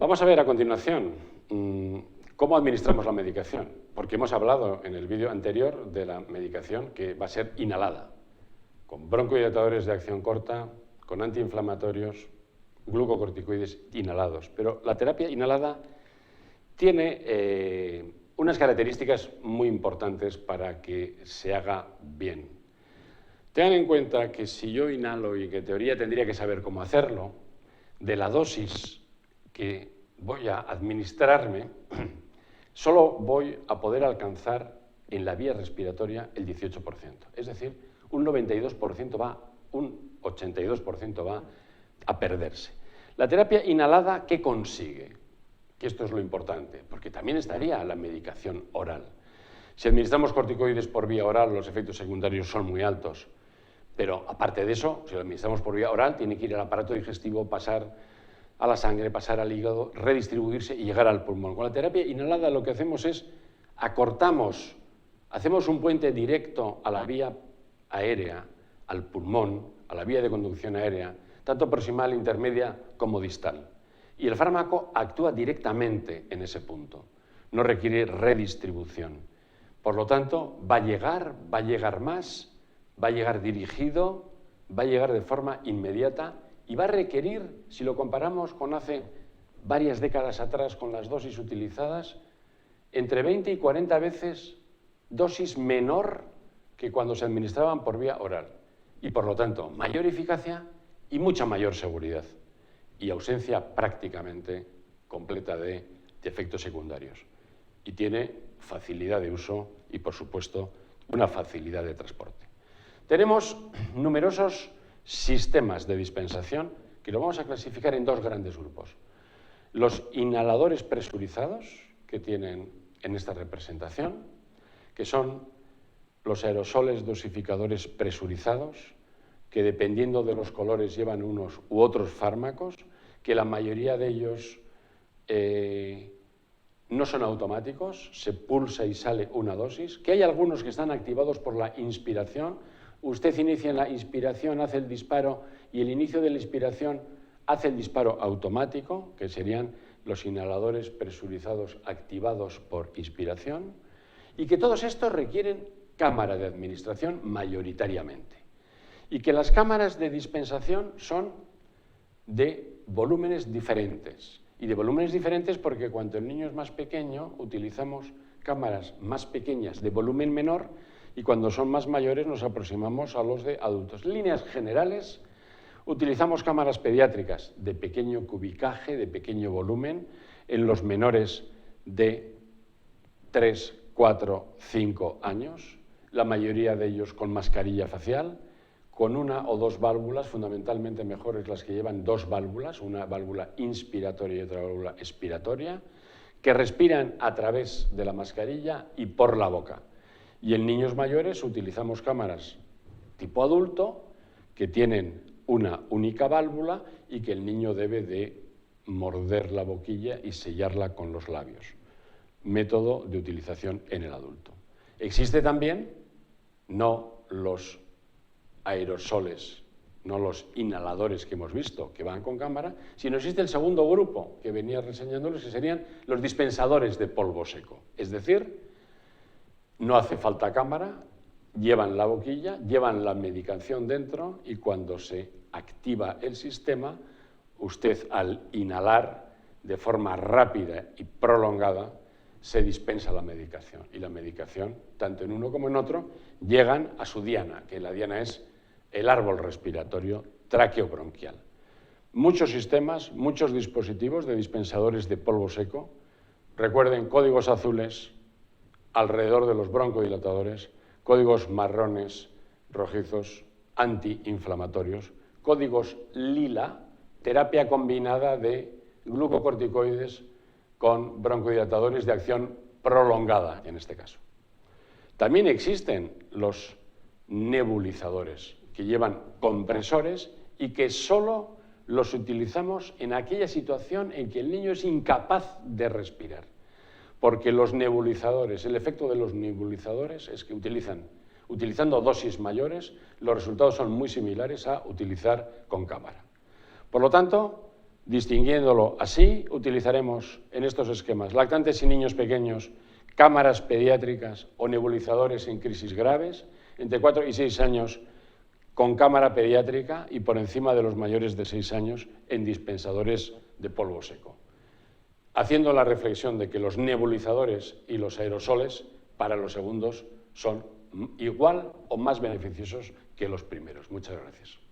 Vamos a ver a continuación cómo administramos la medicación, porque hemos hablado en el vídeo anterior de la medicación que va a ser inhalada, con broncodilatadores de acción corta, con antiinflamatorios, glucocorticoides inhalados. Pero la terapia inhalada tiene unas características muy importantes para que se haga bien. Tengan en cuenta que si yo inhalo, y que en teoría tendría que saber cómo hacerlo, de la dosis que voy a administrarme, solo voy a poder alcanzar en la vía respiratoria el 18%. Es decir, un 92% un 82% va a perderse. La terapia inhalada, ¿qué consigue? Que esto es lo importante, porque también estaría la medicación oral. Si administramos corticoides por vía oral, los efectos secundarios son muy altos. Pero aparte de eso, si lo administramos por vía oral, tiene que ir al aparato digestivo, pasar a la sangre, pasar al hígado, redistribuirse y llegar al pulmón. Con la terapia inhalada lo que hacemos es acortamos, hacemos un puente directo a la vía aérea, al pulmón, a la vía de conducción aérea, tanto proximal, intermedia como distal. Y el fármaco actúa directamente en ese punto, no requiere redistribución. Por lo tanto, va a llegar más, va a llegar dirigido, va a llegar de forma inmediata y va a requerir, si lo comparamos con hace varias décadas atrás con las dosis utilizadas, entre 20 y 40 veces dosis menor que cuando se administraban por vía oral. Y por lo tanto, mayor eficacia y mucha mayor seguridad. Y ausencia prácticamente completa de efectos secundarios. Y tiene facilidad de uso y, por supuesto, una facilidad de transporte. Tenemos numerosos sistemas de dispensación que lo vamos a clasificar en dos grandes grupos. Los inhaladores presurizados, que tienen en esta representación, que son los aerosoles dosificadores presurizados, que dependiendo de los colores llevan unos u otros fármacos, que la mayoría de ellos no son automáticos, se pulsa y sale una dosis, que hay algunos que están activados por la inspiración. Usted inicia la inspiración, hace el disparo y el inicio de la inspiración hace el disparo automático, que serían los inhaladores presurizados activados por inspiración, y que todos estos requieren cámara de administración mayoritariamente. Y que las cámaras de dispensación son de volúmenes diferentes. Y de volúmenes diferentes porque cuando el niño es más pequeño utilizamos cámaras más pequeñas de volumen menor y cuando son más mayores nos aproximamos a los de adultos. En líneas generales utilizamos cámaras pediátricas de pequeño cubicaje, de pequeño volumen, en los menores de 3, 4, 5 años, la mayoría de ellos con mascarilla facial, con una o dos válvulas, fundamentalmente mejores las que llevan dos válvulas, una válvula inspiratoria y otra válvula expiratoria, que respiran a través de la mascarilla y por la boca. Y en niños mayores utilizamos cámaras tipo adulto, que tienen una única válvula y que el niño debe de morder la boquilla y sellarla con los labios. Método de utilización en el adulto. Existe también, no los aerosoles, no los inhaladores que hemos visto, que van con cámara, sino existe el segundo grupo que venía reseñándoles, que serían los dispensadores de polvo seco. Es decir, no hace falta cámara, llevan la boquilla, llevan la medicación dentro y cuando se activa el sistema, usted al inhalar de forma rápida y prolongada se dispensa la medicación. Y la medicación, tanto en uno como en otro, llegan a su diana, que la diana es el árbol respiratorio tráqueo-bronquial. Muchos sistemas, muchos dispositivos de dispensadores de polvo seco. Recuerden, códigos azules alrededor de los broncodilatadores, códigos marrones, rojizos, antiinflamatorios, códigos lila, terapia combinada de glucocorticoides con broncodilatadores de acción prolongada, en este caso. También existen los nebulizadores, que llevan compresores y que solo los utilizamos en aquella situación en que el niño es incapaz de respirar. Porque los nebulizadores, el efecto de los nebulizadores es que utilizando dosis mayores, los resultados son muy similares a utilizar con cámara. Por lo tanto, Distinguiéndolo así, utilizaremos en estos esquemas lactantes y niños pequeños, cámaras pediátricas o nebulizadores en crisis graves, entre 4 y 6 años con cámara pediátrica y por encima de los mayores de 6 años en dispensadores de polvo seco, haciendo la reflexión de que los nebulizadores y los aerosoles para los segundos son igual o más beneficiosos que los primeros. Muchas gracias.